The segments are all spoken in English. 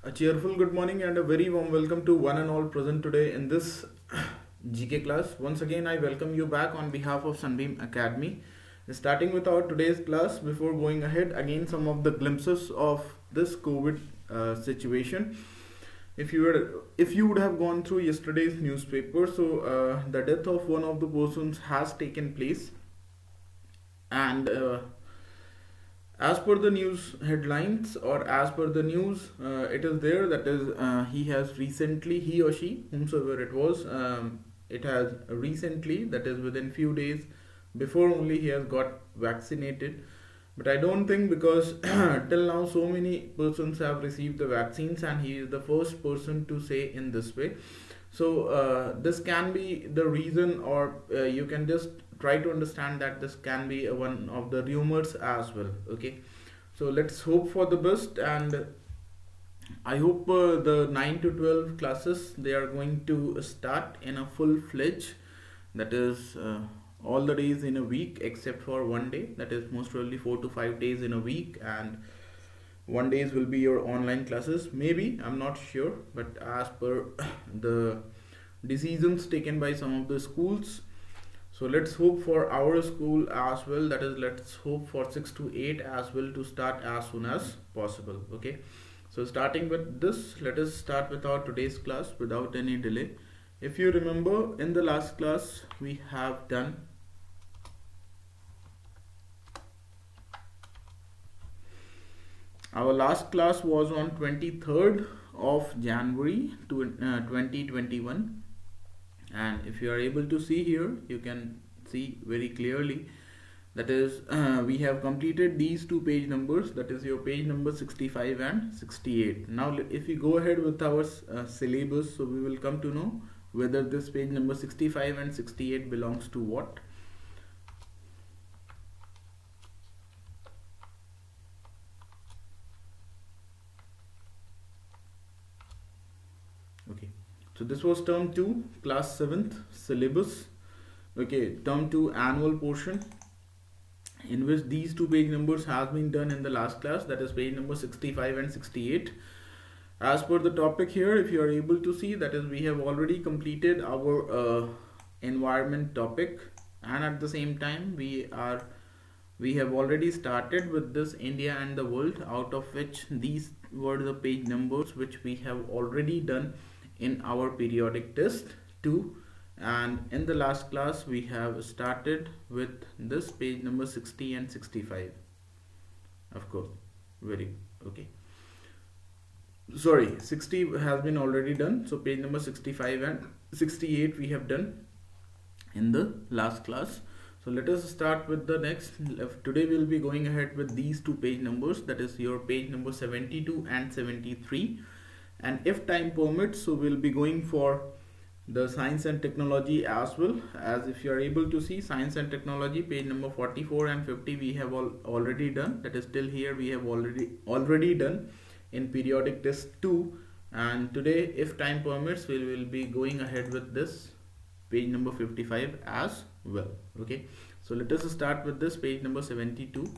A cheerful good morning and a very warm welcome to one and all present today in this GK class. Once again, I welcome you back on behalf of Sunbeam Academy. Starting with our today's class, before going ahead, again some of the glimpses of this COVID situation. If you would have gone through yesterday's newspaper, the death of one of the persons has taken place, and as per the news headlines, or as per the news, it is there that is he has recently, he or she, whomsoever it was, it has recently, that is within few days before only, he has got vaccinated. But I don't think, because till now so many persons have received the vaccines and he is the first person to say in this way. So this can be the reason, or you can just try to understand that this can be one of the rumors as well. Okay, so let's hope for the best, and I hope the 9 to 12 classes, they are going to start in a full fledged, that is all the days in a week except for one day, that is most probably 4 to 5 days in a week, and one days will be your online classes, maybe, I'm not sure, but as per the decisions taken by some of the schools. So let's hope for our school as well, that is let's hope for 6 to 8 as well to start as soon as possible. Okay, so starting with this, let us start with our today's class without any delay. If you remember, in the last class we have done our last class was on 23rd of January 2021, and if you are able to see here, you can see very clearly, that is we have completed these two page numbers, that is your page number 65 and 68. Now if we go ahead with our syllabus, so we will come to know whether this page number 65 and 68 belongs to what. Okay, so this was term 2 class 7th syllabus. Okay, term 2 annual portion, in which these two page numbers has been done in the last class, that is page number 65 and 68. As per the topic here, if you are able to see, that is we have already completed our environment topic, and at the same time we have already started with this India and the world, out of which these were the page numbers which we have already done in our periodic test 2, and in the last class we have started with this page number 60 and 65, of course. Very okay, sorry, 60 has been already done, so page number 65 and 68 we have done in the last class. So let us start with the next. Today we will be going ahead with these two page numbers, that is your page number 72 and 73, and if time permits, so we'll be going for the science and technology as well. As if you are able to see, science and technology page number 44 and 50 we have already done, that is till here we have already done in periodic test 2, and today if time permits we will be going ahead with this page number 55 as well. Okay, so let us start with this page number 72.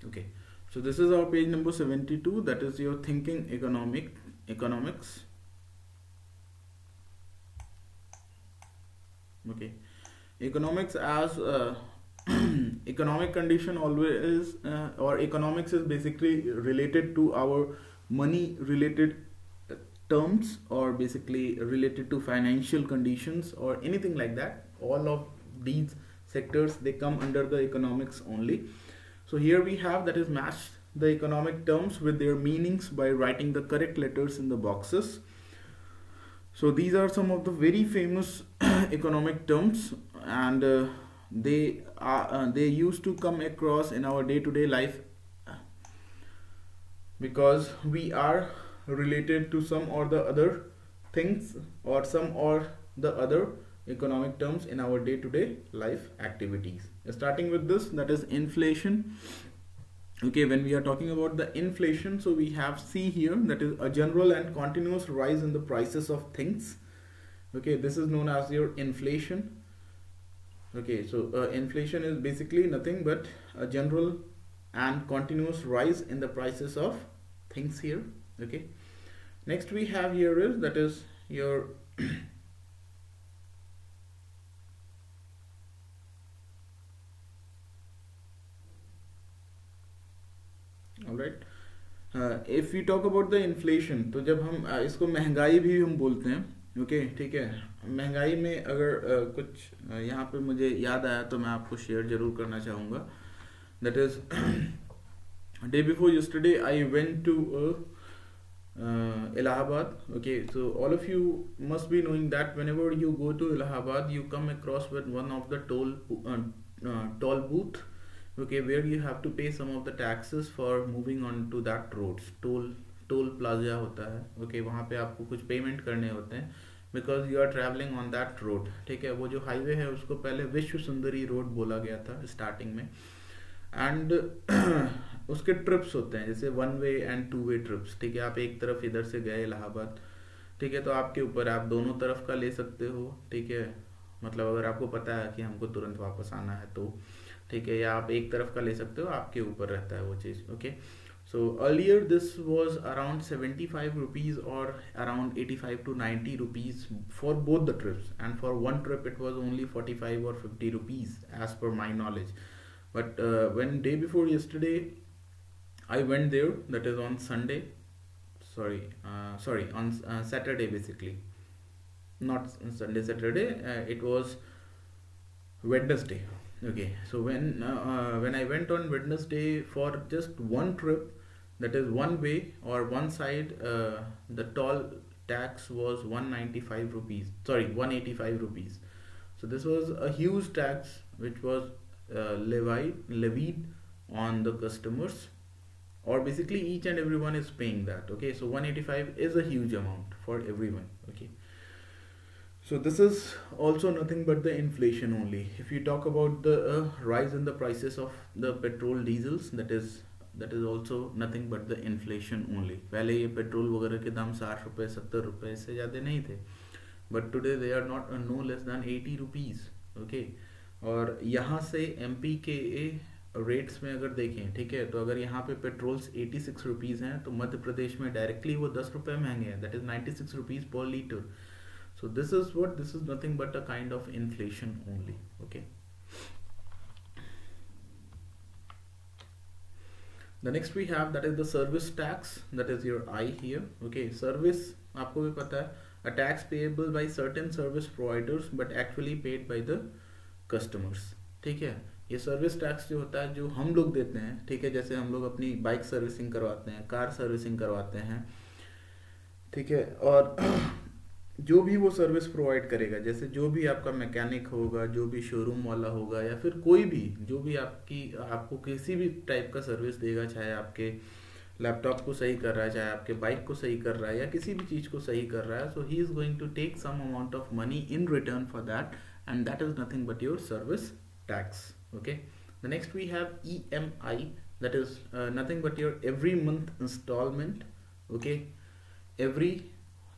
Okay, so this is our page number 72, that is your thinking economics. Okay, economics as economic condition always, or economics is basically related to our money related terms, or basically related to financial conditions or anything like that. All of these sectors, they come under the economics only. So here we have, that is match the economic terms with their meanings by writing the correct letters in the boxes. So these are some of the very famous economic terms, and they used to come across in our day-to-day life, because we are related to some or the other things, or some or the other economic terms in our day-to-day life activities. Starting with this, that is inflation. Okay, when we are talking about the inflation, so we have C here, that is a general and continuous rise in the prices of things. Okay, this is known as your inflation. Okay, so inflation is basically nothing but a general and continuous rise in the prices of things here. Okay, next we have here is, that is your all right. If you talk about the inflation, तो जब हम इसको महंगाई भी हम बोलते हैं. Okay, ठीक है. महंगाई में अगर कुछ यहाँ पे मुझे याद आया तो मैं आपको शेयर जरूर करना चाहूँगा. That is day before yesterday I went to Allahabad. Okay, so all of you must be knowing that whenever you go to Allahabad, you come across with one of the toll booth. Okay, where you have to pay some of the taxes for moving on to that roads. Toll plaza होता है. Okay, वहाँ पे आपको कुछ payment करने होते हैं because you are travelling on that road. ठीक है, वो जो हाईवे है उसको पहले विश्व सुंदरी रोड बोला गया था स्टार्टिंग में. एंड उसके ट्रिप्स होते हैं, जैसे 1 वे एंड 2 वे ट्रिप्स. ठीक है, आप एक तरफ इधर से गए इलाहाबाद, ठीक है, तो आपके ऊपर आप दोनों तरफ का ले सकते हो. ठीक है, मतलब अगर आपको पता है कि हमको तुरंत वापस आना है तो, ठीक है, या आप एक तरफ का ले सकते हो, आपके ऊपर रहता है वो चीज़. Okay, so earlier this was around 75 rupees or around 85 to 90 rupees for both the trips, and for one trip it was only 45 or 50 rupees as per my knowledge. But when day before yesterday I went there, that is on Sunday, on Saturday, basically not Sunday, Saturday, it was Wednesday. Okay, so when I went on Wednesday for just one trip, that is one way or one side, the toll tax was 195 rupees, 185 rupees. So this was a huge tax which was levied on the customers, or basically each and everyone is paying that. Okay, so 185 is a huge amount for everyone. Okay, so this is also nothing but the inflation only. If you talk about the rise in the prices of the petrol, diesels, that is also nothing but the inflation only. पहले ये petrol वगैरह के दाम 60 रुपए 70 रुपए इससे ज़्यादा नहीं थे, but today they are not no less than 80 rupees. ओके, और यहाँ से MP के रेट्स में अगर देखें, ठीक है, तो अगर यहाँ पे पेट्रोल्स 86 रुपीज़ हैं, तो मध्य प्रदेश में डायरेक्टली वो 10 रुपये महंगे हैं. दैट इज़ 96 रुपीज़ पर litre. So this is nothing but a kind of inflation only. Okay, the next we have, that is the service tax, that is your I here. Okay, service आपको भी पता है, a tax payable by certain service providers but actually paid by the customers. ठीक है, ये service tax जो होता है जो हम लोग देते हैं. ठीक है, जैसे हम लोग अपनी बाइक सर्विसिंग करवाते हैं, कार सर्विसिंग करवाते हैं. ठीक है, और जो भी वो सर्विस प्रोवाइड करेगा, जैसे जो भी आपका मैकेनिक होगा, जो भी शोरूम वाला होगा, या फिर कोई भी जो भी आपको किसी भी टाइप का सर्विस देगा, चाहे आपके लैपटॉप को सही कर रहा है, चाहे आपके बाइक को सही कर रहा है, या किसी भी चीज़ को सही कर रहा है, so he is going to take some amount of money in return for that, and that is nothing but your service tax. Okay, the next we have EMI, that is nothing but your every month instalment. Okay, every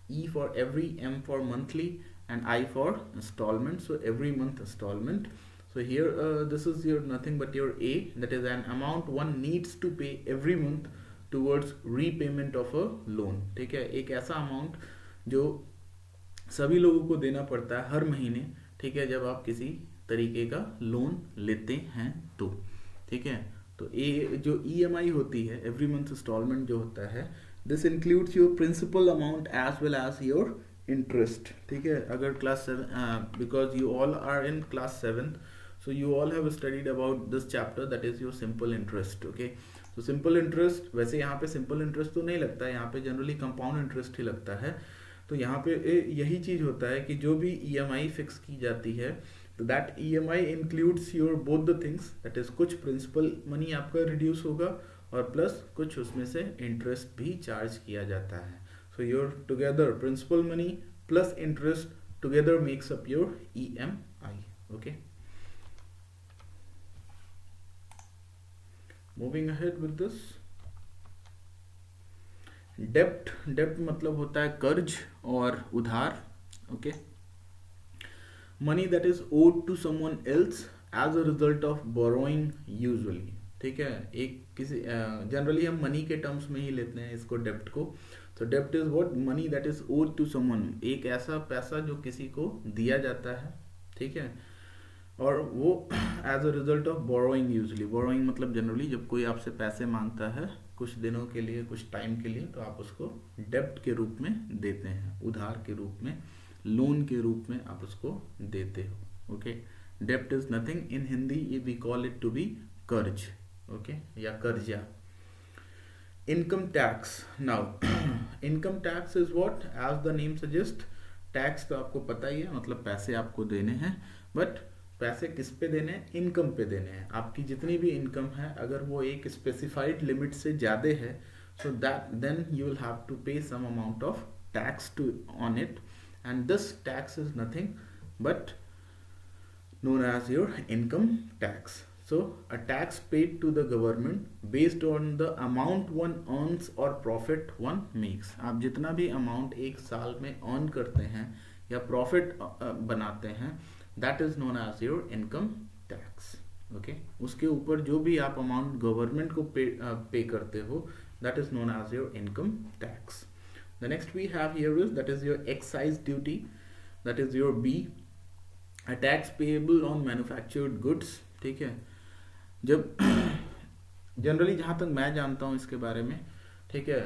E for every, M for monthly, and I for installment. So every month installment. So here this is your nothing but your A, that is an amount one needs to pay every month towards repayment of a loan. ठीक है, एक ऐसा amount जो सभी लोगों को देना पड़ता है हर महीने. ठीक है, जब आप किसी तरीके का लोन लेते हैं तो. ठीक है, तो ये जो EMI होती है, एवरी मंथ इंस्टॉलमेंट जो होता है, this includes your principal amount as well as your interest. ठीक है, अगर class 7, because you all are in class 7th, so you all have studied about this chapter, that is your simple interest. Okay, so simple interest, वैसे यहाँ पे simple interest तो नहीं लगता है, यहाँ पे जनरली कंपाउंड इंटरेस्ट ही लगता है. तो यहाँ पे यही चीज़ होता है कि जो भी EMI फिक्स की जाती है, तो that EMI includes your both the things, that is कुछ प्रिंसिपल मनी आपका रिड्यूस होगा और प्लस कुछ उसमें से इंटरेस्ट भी चार्ज किया जाता है. So your together principal money plus interest together makes up your EMI. Okay, moving ahead with this. डेप्ट, डेप्ट मतलब होता है कर्ज और उधार. Okay, money that is owed to someone else as a result of borrowing usually. ठीक है, एक किसी जनरली हम मनी के टर्म्स में ही लेते हैं इसको, डेप्ट को. तो डेप्ट is what, money that is owed to someone, एक ऐसा पैसा जो किसी को दिया जाता है. ठीक है, और वो as a result of borrowing usually. Borrowing मतलब जनरली जब कोई आपसे पैसे मांगता है कुछ दिनों के लिए, कुछ टाइम के लिए, तो आप उसको डेप्ट के रूप में देते हैं, उधार के रूप में, लोन के रूप में आप उसको देते हो. ओके, डेप्ट is nothing, in Hindi we call it to be karz. Okay, या कर्जा. Income tax. Now income tax is what, as the name suggest, tax तो आपको पता ही है, मतलब पैसे आपको देने हैं. बट पैसे किस पे देने हैं? इनकम पे देने हैं. आपकी जितनी भी इनकम है, अगर वो एक स्पेसिफाइड लिमिट से ज़्यादा है, so that then you will have to pay some amount of tax to on it, and this tax is nothing but known as your income tax. So a tax paid to the government based on the amount one earns or profit one makes. आप जितना भी amount एक साल में earn करते हैं या profit बनाते हैं, that is known as your income tax. Okay, उसके ऊपर जो भी आप अमाउंट गवर्नमेंट को पे करते हो, that is known as your income tax. The next we have here is, that is your excise duty, that is your B. A tax payable on manufactured goods. ठीक है, जब जनरली जहाँ तक मैं जानता हूँ इसके बारे में, ठीक है,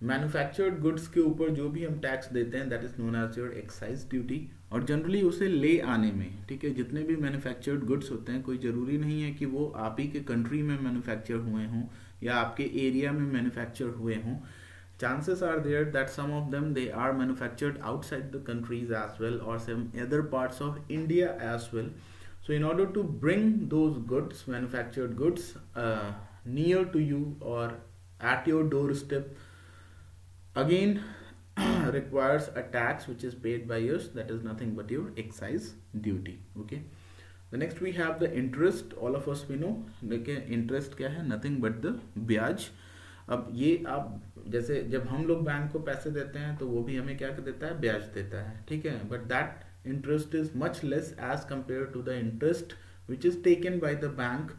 मैन्युफैक्चर्ड गुड्स के ऊपर जो भी हम टैक्स देते हैं, that is known as your excise duty. और जनरली उसे ले आने में, ठीक है, जितने भी मैन्युफैक्चर्ड गुड्स होते हैं, कोई ज़रूरी नहीं है कि वो आप ही के कंट्री में मैन्युफैक्चर हुए हों या आपके एरिया में मैन्युफैक्चर हुए हों. Chances are there that some of them they are manufactured outside the countries as well, or some other parts of India as well. So in order to bring those goods, manufactured goods, near to you or at your doorstep, again requires a tax which is paid by us, that is nothing but your excise duty. Okay, the next we have the interest. All of us we know, देखिए interest क्या है, nothing but the ब्याज. अब ये आप जैसे जब हम लोग बैंक को पैसे देते हैं तो वो भी हमें क्या देता है, ब्याज देता है. ठीक है, but that interest is much less as compare to the interest which is taken by the bank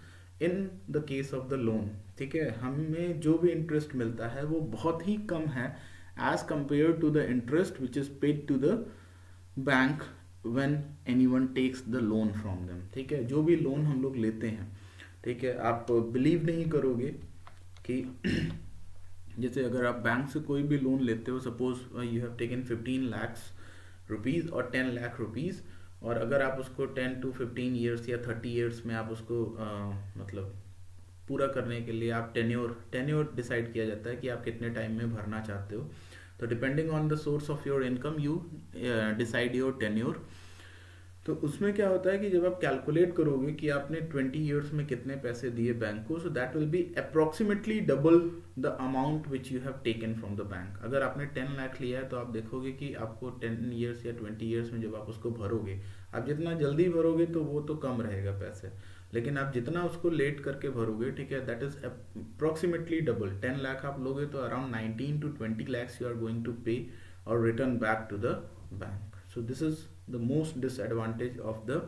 in the case of the loan. ठीक है, हमें जो भी इंटरेस्ट मिलता है वो बहुत ही कम है as compare to the interest which is paid to the bank when anyone takes the loan from them. ठीक है, जो भी लोन हम लोग लेते हैं, ठीक है, आप बिलीव नहीं करोगे कि जैसे अगर आप बैंक से कोई भी लोन लेते हो, suppose you have taken 15 lakh rupees और 10 लाख रुपीज़, और अगर आप उसको 10 to 15 ईयर्स या 30 ईयर्स में आप उसको मतलब पूरा करने के लिए आप टेन्योर डिसाइड किया जाता है कि आप कितने टाइम में भरना चाहते हो. तो depending on the source of your income you decide your tenure. तो उसमें क्या होता है कि जब आप कैलकुलेट करोगे कि आपने 20 ईयर्स में कितने पैसे दिए बैंक को, so that will be approximately double the amount which you have taken from the bank. अगर आपने 10 लाख लिया है तो आप देखोगे कि आपको 10 ईयर्स या 20 ईयर्स में जब आप उसको भरोगे, आप जितना जल्दी भरोगे तो वो तो कम रहेगा पैसे, लेकिन आप जितना उसको लेट करके भरोगे, ठीक है, that is approximately double. 10 lakh आप लोगे तो around 19 to 20 lakhs you are going to pay और return back to the bank. So this is the most disadvantage of the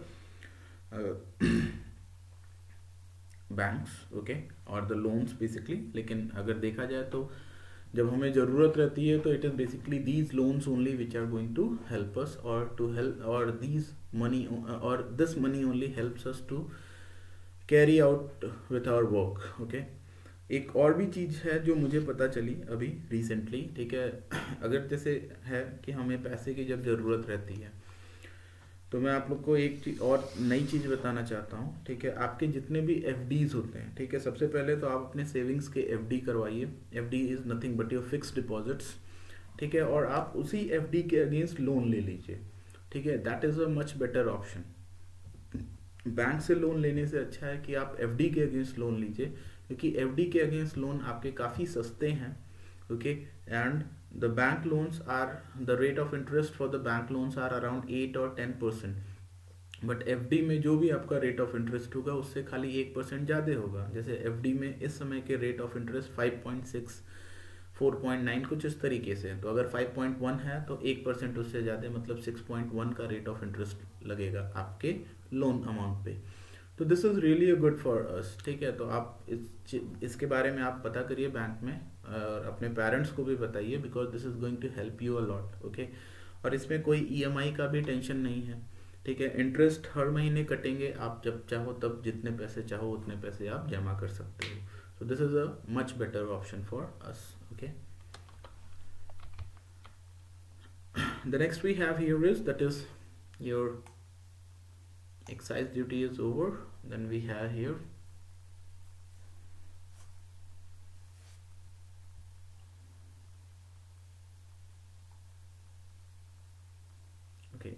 banks, okay, or the loans basically. लेकिन अगर देखा जाए तो जब हमें ज़रूरत रहती है तो it is basically these loans only which are going to help us, or to help, or these money or this money only helps us to carry out with our work. Okay, एक और भी चीज़ है जो मुझे पता चली अभी recently. ठीक है, अगर जैसे है कि हमें पैसे की जब ज़रूरत रहती है तो मैं आप लोग को एक चीज़ और नई चीज़ बताना चाहता हूँ. ठीक है, आपके जितने भी FDs होते हैं, ठीक है, सबसे पहले तो आप अपने सेविंग्स के FD करवाइए. FD is nothing but your fixed deposits. ठीक है, और आप उसी FD के अगेंस्ट लोन ले लीजिए. ठीक है, that is a much better option. Bank से लोन लेने से अच्छा है कि आप FD के अगेंस्ट लोन लीजिए, क्योंकि FD के अगेंस्ट लोन आपके काफ़ी सस्ते हैं. Okay, and the bank loans are, the rate of interest for the bank loans are around 8 or 10%. But FD में जो भी आपका रेट ऑफ इंटरेस्ट होगा उससे खाली 1% ज़्यादा होगा. जैसे एफडी में इस समय के रेट ऑफ इंटरेस्ट 5.6, 4.9 कुछ इस तरीके से. तो अगर 5.1 है तो 1% उससे ज़्यादा, मतलब 6.1 का रेट ऑफ इंटरेस्ट लगेगा आपके लोन अमाउंट पे. तो this is really good for us. ठीक है, तो आप इसके बारे में आप पता करिए बैंक में, और अपने पेरेंट्स को भी बताइए, because this is going to help you a lot. Okay, और इसमें कोई ईएमआई का भी टेंशन नहीं है. ठीक है, इंटरेस्ट हर महीने कटेंगे, आप जब चाहो तब जितने पैसे चाहो उतने पैसे आप जमा कर सकते हो. So this is a much better option for us. Okay, the next we have here is, that is your excise duty is over. Then we have here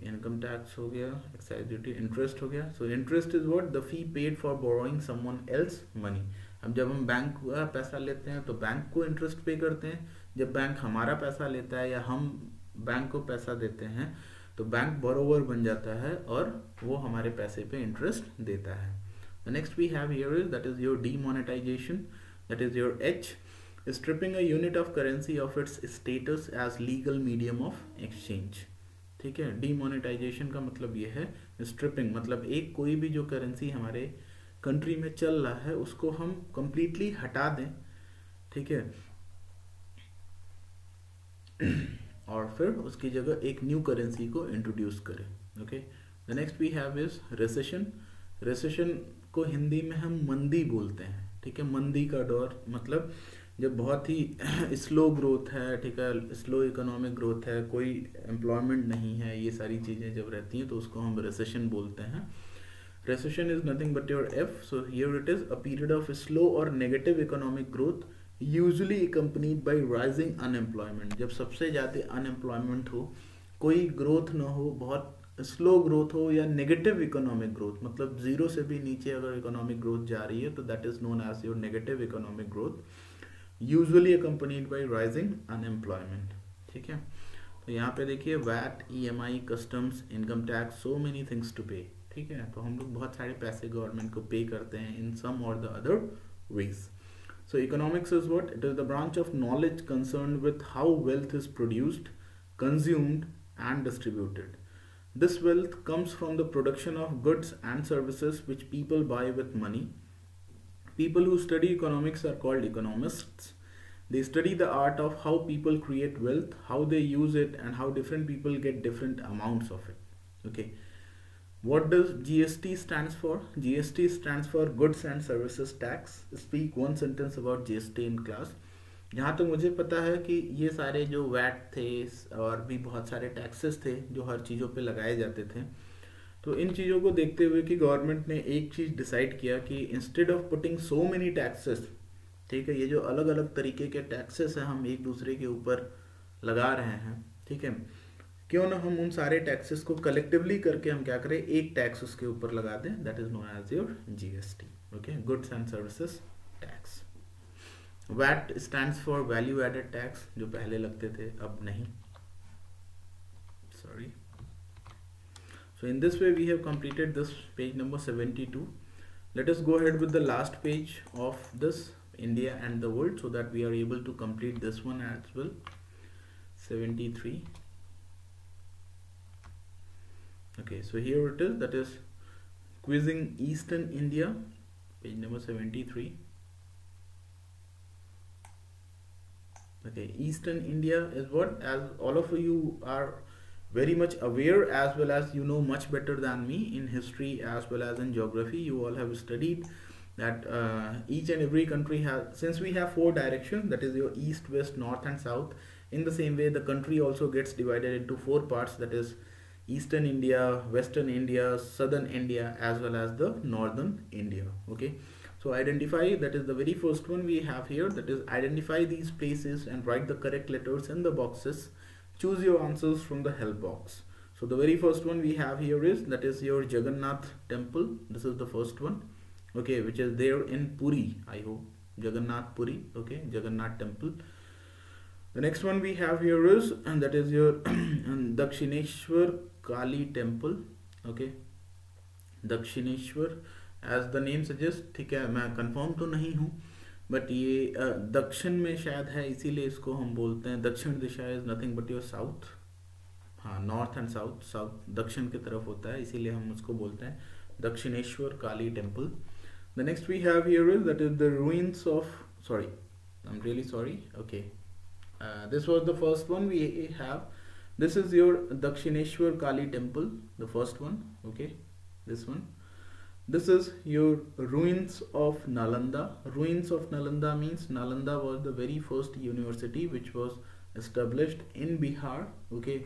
income tax हो गया, एक्साइज ड्यूटी, इंटरेस्ट हो गया. So interest is what, the fee paid for borrowing someone else money. अब जब हम bank का पैसा लेते हैं तो बैंक को इंटरेस्ट पे करते हैं. जब बैंक हमारा पैसा लेता है या हम बैंक को पैसा देते हैं तो बैंक बोरोवर बन जाता है और वो हमारे पैसे पे इंटरेस्ट देता है. The next we have here is, that is your demonetisation, that is your H, stripping a unit of currency of its status as legal medium of exchange. ठीक है, डीमोनेटाइजेशन का मतलब ये है स्ट्रिपिंग, मतलब एक कोई भी जो करेंसी हमारे कंट्री में चल रहा है उसको हम कंप्लीटली हटा दें. ठीक है, और फिर उसकी जगह एक न्यू करेंसी को इंट्रोड्यूस करें. Okay, the next we have is recession. Recession को हिंदी में हम मंदी बोलते हैं. ठीक है, मंदी का दौर, मतलब जब बहुत ही स्लो ग्रोथ है, ठीक है, स्लो इकोनॉमिक ग्रोथ है, कोई एम्प्लॉयमेंट नहीं है, ये सारी चीज़ें जब रहती हैं तो उसको हम रिसेशन बोलते हैं. Recession is nothing but your F. So here it is a period of slow और negative economic growth usually accompanied by rising unemployment. जब सबसे ज़्यादा अनएम्प्लॉयमेंट हो, कोई ग्रोथ ना हो, बहुत स्लो ग्रोथ हो या नेगेटिव इकोनॉमिक ग्रोथ, मतलब जीरो से भी नीचे अगर इकोनॉमिक ग्रोथ जा रही है तो that is known as your negative economic growth, usually accompanied by rising unemployment. ठीक है, तो यहाँ पे देखिए VAT, EMI, customs, income tax, so many things to pay. ठीक है, तो हम लोग बहुत सारे पैसे गवर्नमेंट को पे करते हैं इन सम और the other ways. So economics is what? It is the branch of knowledge concerned with how wealth is produced, consumed and distributed. This wealth comes from the production of goods and services which people buy with money. People who study economics are called economists. They study the art of how people create wealth, how they use it and how different people get different amounts of it. Okay. What does GST stands for? GST stands for Goods and Services Tax. Speak one sentence about GST in class. जहाँ तो मुझे पता है कि ये सारे जो VAT थे और भी बहुत सारे टैक्सेस थे जो हर चीज़ों पे लगाए जाते थे, तो इन चीज़ों को देखते हुए कि गवर्नमेंट ने एक चीज़ डिसाइड किया कि instead of putting so many taxes, ठीक है, ये जो अलग अलग तरीके के टैक्सेस हैं हम एक दूसरे के ऊपर लगा रहे हैं, ठीक है, क्यों ना हम उन सारे टैक्सेस को कलेक्टिवली करके हम क्या करें, एक टैक्स उसके ऊपर लगा दें. That is known as your GST. Okay, goods and services tax. VAT stands for value added tax, जो पहले लगते थे अब नहीं. Sorry. So in this way we have completed this page number 72. Let us go ahead with the last page of this India and the world so that we are able to complete this one as well. 73. Okay, so here it is, that is quizzing Eastern India, page number 73. Okay, Eastern India is what, as all of you are very much aware, as well as you know much better than me in history as well as in geography. You all have studied that each and every country has, since we have 4 directions, that is your east, west, north and south. In the same way, the country also gets divided into 4 parts, that is Eastern India, Western India, Southern India as well as the Northern India. Okay, so identify, that is the very first one we have here, that is identify these places and write the correct letters in the boxes. Choose your answers from the help box. So the very first one we have here is, that is your Jagannath temple. This is the first one, okay, which is there in Puri, I hope, Jagannath Puri. Okay, Jagannath temple. The next one we have here is, and that is your Dakshineshwar Kali temple. Okay, Dakshineshwar, as the name suggests, ठीक है, मैं confirm तो नहीं हूँ, but ये दक्षिण में शायद है, इसीलिए इसको हम बोलते हैं दक्षिण दिशा is nothing but your south. हाँ, नॉर्थ एंड साउथ, साउथ दक्षिण की तरफ होता है, इसीलिए हम उसको बोलते हैं Dakshineswar Kali temple. The next we have here is that is the ruins of, sorry, I am really sorry, okay, this was the first one we have. This is your Dakshineshwar Kali temple, the first one. Okay, this one. This is your ruins of Nalanda. Ruins of Nalanda means Nalanda was the very first university which was established in Bihar. Okay,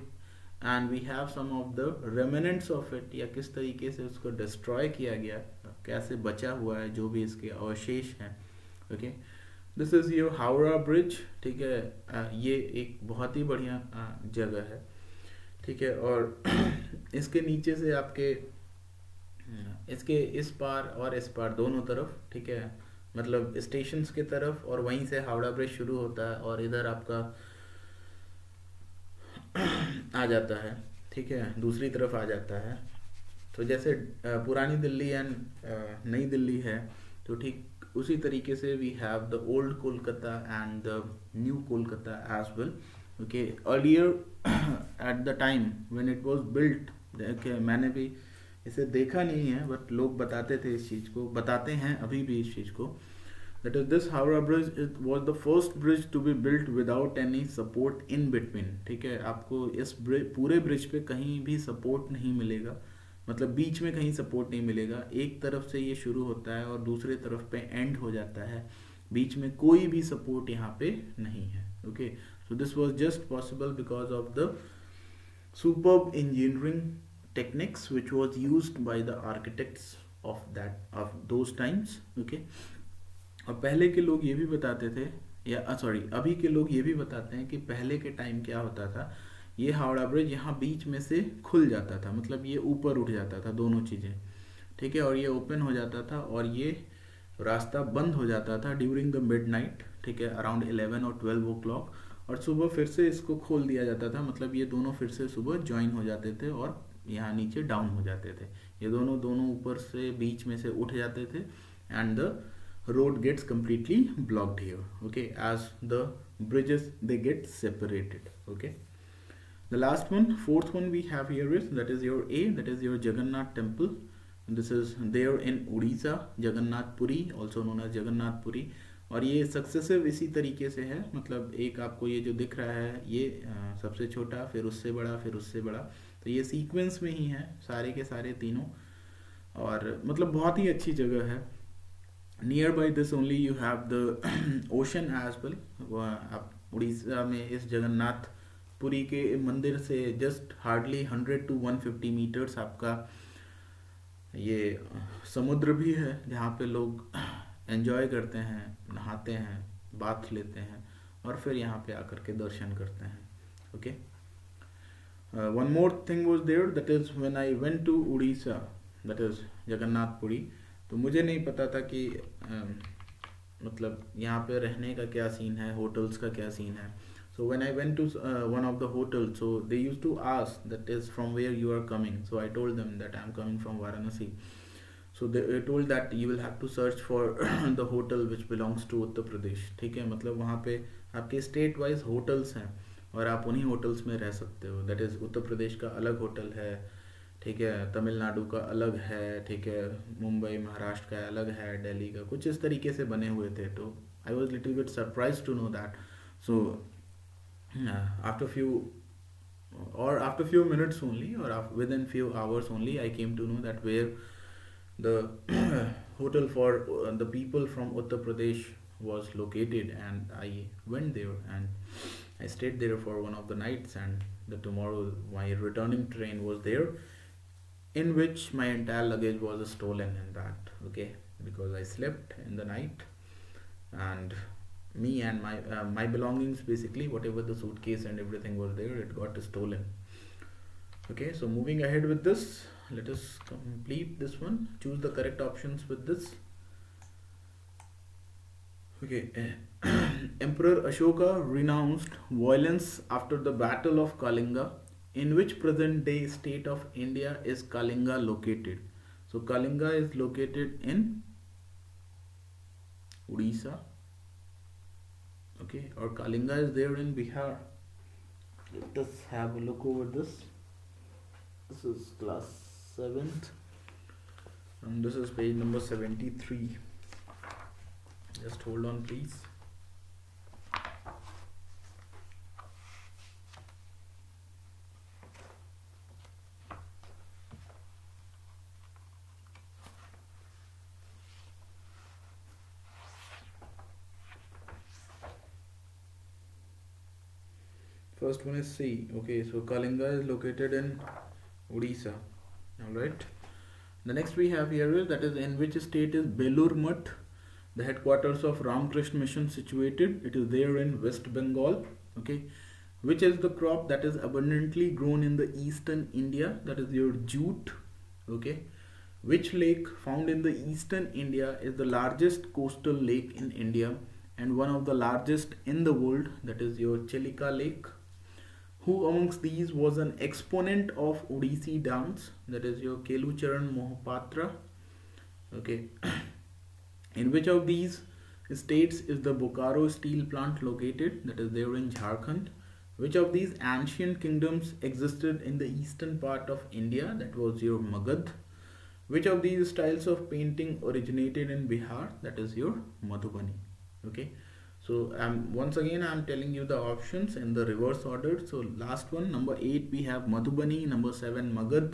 and we have some of the remnants of it, या किस तरीके से उसको destroy किया गया, कैसे बचा हुआ है, जो भी इसके अवशेष हैं. Okay, this is your Howrah bridge. ठीक है, ये एक बहुत ही बढ़िया जगह है. ठीक है, और इसके नीचे से आपके इसके इस पार और इस पार दोनों तरफ, ठीक है, मतलब स्टेशंस के तरफ, और वहीं से हावड़ा ब्रिज शुरू होता है और इधर आपका आ जाता है. ठीक है, दूसरी तरफ आ जाता है. तो जैसे पुरानी दिल्ली एंड नई दिल्ली है, तो ठीक उसी तरीके से we have the old Kolkata and the new Kolkata as well. Okay, earlier at the time when it was built, मैंने भी इसे देखा नहीं है, बट लोग बताते थे इस चीज़ को, बताते हैं अभी भी इस चीज़ को. That is this Howrah bridge, it was the first bridge to be built without any support in between. ठीक है, आपको इस पूरे ब्रिज पे कहीं भी सपोर्ट नहीं मिलेगा, मतलब बीच में कहीं सपोर्ट नहीं मिलेगा. एक तरफ से ये शुरू होता है और दूसरे तरफ पे एंड हो जाता है, बीच में कोई भी सपोर्ट यहाँ पे नहीं है. Okay, so this was just possible because of the superb engineering techniques which was used by the architects of those times. Okay, और पहले के लोग ये भी बताते थे, या सॉरी, अभी के लोग ये भी बताते हैं कि पहले के टाइम क्या होता था, ये हावड़ा ब्रिज यहाँ बीच में से खुल जाता था, मतलब ये ऊपर उठ जाता था दोनों चीज़ें. ठीक है, और ये ओपन हो जाता था और ये रास्ता बंद हो जाता था ड्यूरिंग द मिड नाइट. ठीक है, अराउंड 11 और 12 o'clock, और सुबह फिर से इसको खोल दिया जाता था, मतलब ये दोनों फिर से सुबह ज्वाइन हो जाते थे और यहाँ नीचे डाउन हो जाते थे. ये दोनों ऊपर से बीच में से उठ जाते थे, and the road gets completely blocked here. Okay, as the bridges they get separated. Okay, the last one, fourth one we have here is, that is your A, that is your Jagannath temple. This is there in Odisha, Jagannath Puri, also known as Jagannath Puri. और ये successive इसी तरीके से है, मतलब एक आपको ये जो दिख रहा है, ये सबसे छोटा, फिर उससे बड़ा, फिर उससे बड़ा, तो ये सीक्वेंस में ही है सारे के सारे तीनों, और मतलब बहुत ही अच्छी जगह है. Nearby this only you have the ocean as well. आप उड़ीसा में इस जगन्नाथ पुरी के मंदिर से जस्ट हार्डली 100 to 150 मीटर्स आपका ये समुद्र भी है, जहाँ पे लोग एंजॉय करते हैं, नहाते हैं, बाथ लेते हैं, और फिर यहाँ पे आकर के दर्शन करते हैं. Okay, one more thing was there, that is when I went to Orissa, that is Jagannath Puri, तो मुझे नहीं पता था कि मतलब यहाँ पे रहने का क्या सीन है, होटल्स का क्या सीन है. So when I went to one of the hotel, so they used to ask that is from where you are coming. So I told them that I am coming from Varanasi. So they told that you will have to search for the hotel which belongs to Uttar Pradesh. ठीक है, मतलब वहाँ पे आपके state wise hotels हैं और आप उन्हीं होटल्स में रह सकते हो. दैट इज़ उत्तर प्रदेश का अलग होटल है, ठीक है, तमिलनाडु का अलग है, ठीक है, मुंबई महाराष्ट्र का अलग है, दिल्ली का, कुछ इस तरीके से बने हुए थे. तो I was little bit surprise to know that. So after few minutes only, और within few hours only, I came to know that where the hotel for the people from Uttar Pradesh was located, and I went there and I stayed there for one of the nights, and the tomorrow my returning train was there, in which my entire luggage was stolen in that. Okay, because I slept in the night, and me and my belongings, basically whatever the suitcase and everything was there, it got stolen. Okay, so moving ahead with this, let us complete this one. Choose the correct options with this. Okay, Emperor Ashoka renounced violence after the Battle of Kalinga. In which present day state of India is Kalinga located? So, Kalinga is located in Odisha, okay, or Kalinga is there in Bihar. Let us have a look over this. This is class 7th, and this is page number 73. Just hold on, please. First one is C. Okay, so Kalinga is located in Odisha. Alright. The next we have here is, that is, in which state is Belur Math, the headquarters of Ramakrishna Mission, situated? It is there in West Bengal. Okay. Which is the crop that is abundantly grown in the eastern India? That is your jute. Okay. Which lake found in the eastern India is the largest coastal lake in India and one of the largest in the world? That is your Chilika Lake. Who amongst these was an exponent of Odissi dance? That is your Kelucharan Mohapatra. Okay. In which of these states is the Bokaro steel plant located? That is there in Jharkhand. Which of these ancient kingdoms existed in the eastern part of India? That was your Magad. Which of these styles of painting originated in Bihar? That is your Madhubani. Okay. So once again I'm telling you the options in the reverse order. So last one, number 8 we have Madhubani, number 7 Magad,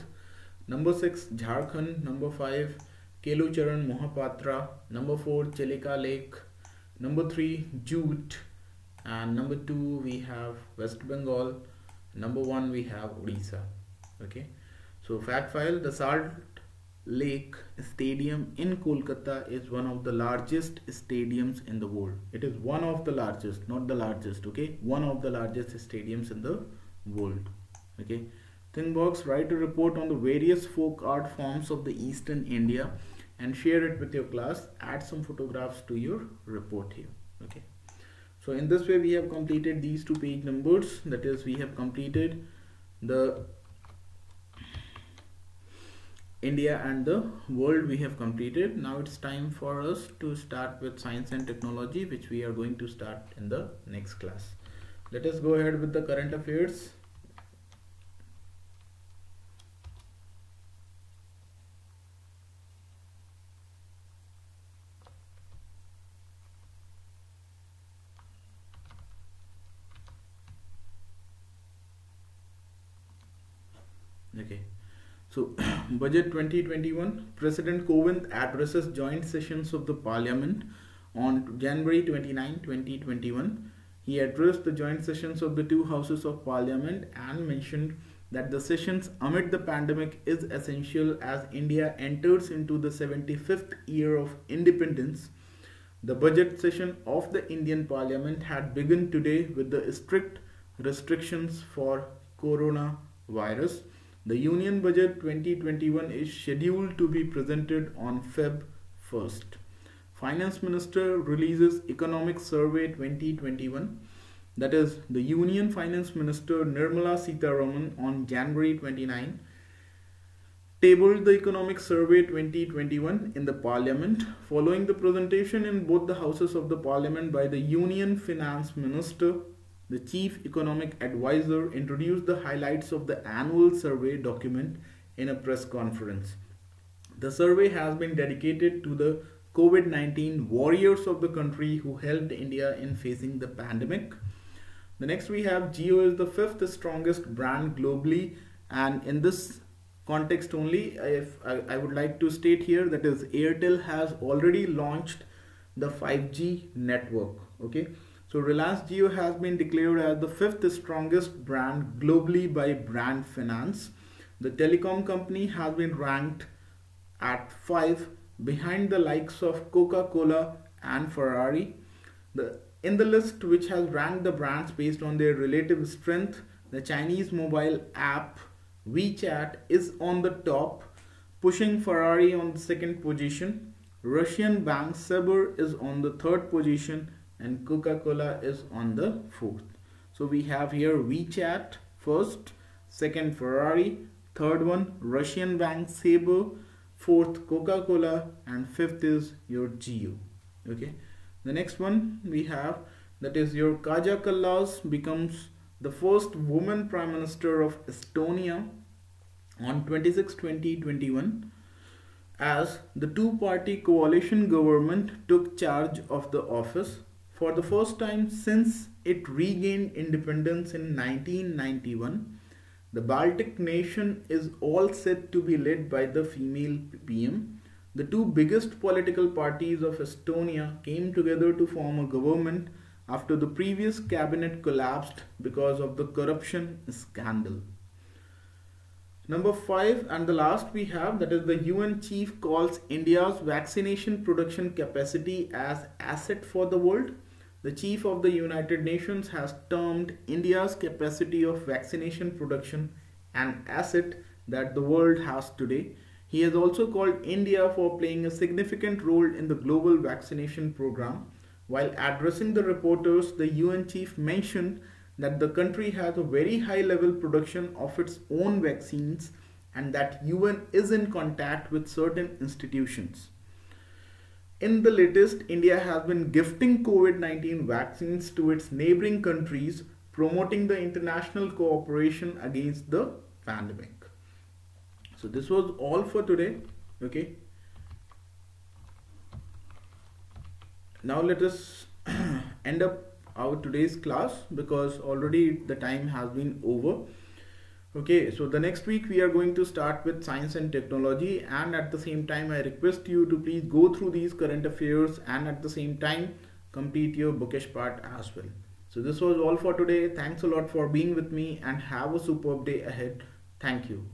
number 6 Jharkhand, number 5 Kelucharan Mohapatra, number 4 Chilika Lake, number 3 Jute, and number 2 we have West Bengal, number 1 we have Odisha. Okay. So fact file, the Salt Lake Stadium in Kolkata is one of the largest stadiums in the world. It is one of the largest, not the largest, okay? One of the largest stadiums in the world, okay? Think box, write a report on the various folk art forms of the Eastern India and share it with your class. Add some photographs to your report here, okay? So in this way we have completed these 2 page numbers. That is, we have completed the India and the world we have completed. Now it's time for us to start with science and technology, which we are going to start in the next class. Let us go ahead with the current affairs. Okay. So, Budget 2021, President Kovind addresses joint sessions of the Parliament on January 29, 2021. He addressed the joint sessions of the 2 houses of Parliament and mentioned that the sessions amid the pandemic is essential as India enters into the 75th year of independence. The budget session of the Indian Parliament had begun today with the strict restrictions for coronavirus. The Union Budget 2021 is scheduled to be presented on Feb 1st. Finance Minister releases Economic Survey 2021. That is, the Union Finance Minister Nirmala Sitharaman on January 29 tabled the Economic Survey 2021 in the Parliament. Following the presentation in both the houses of the Parliament by the Union Finance Minister, the Chief Economic Advisor introduced the highlights of the annual survey document in a press conference. The survey has been dedicated to the COVID-19 warriors of the country who helped India in facing the pandemic. The next we have Jio is the 5th strongest brand globally, and in this context only, if I would like to state here, that is, Airtel has already launched the 5G network. Okay. So Reliance Jio has been declared as the 5th strongest brand globally by Brand Finance. The telecom company has been ranked at 5 behind the likes of Coca-Cola and Ferrari. In the list, which has ranked the brands based on their relative strength, the Chinese mobile app WeChat is on the top, pushing Ferrari on the 2nd position. Russian bank Sber is on the third position, and Coca-Cola is on the fourth. So we have here WeChat first, second Ferrari, third one Russian bank Sber, fourth Coca-Cola, and fifth is your Jio. Okay, the next one we have, that is your Kaja Kallas becomes the first woman prime minister of Estonia on 26/20/21, as the two-party coalition government took charge of the office for the first time since it regained independence in 1991. The Baltic nation is all set to be led by the female PM. The two biggest political parties of Estonia came together to form a government after the previous cabinet collapsed because of the corruption scandal. Number 5 and the last we have, that is the UN chief calls India's vaccination production capacity as asset for the world. The chief of the United Nations has termed India's capacity of vaccination production an asset that the world has today. He has also called India for playing a significant role in the global vaccination program. While addressing the reporters, the UN chief mentioned that the country has a very high level production of its own vaccines and that UN is in contact with certain institutions. In the latest, India has been gifting COVID-19 vaccines to its neighboring countries, promoting the international cooperation against the pandemic. So this was all for today. Okay. Now let us end up our today's class because already the time has been over. Okay, so the next week we are going to start with science and technology, and at the same time I request you to please go through these current affairs and at the same time complete your bookish part as well. So this was all for today. Thanks a lot for being with me and have a superb day ahead. Thank you.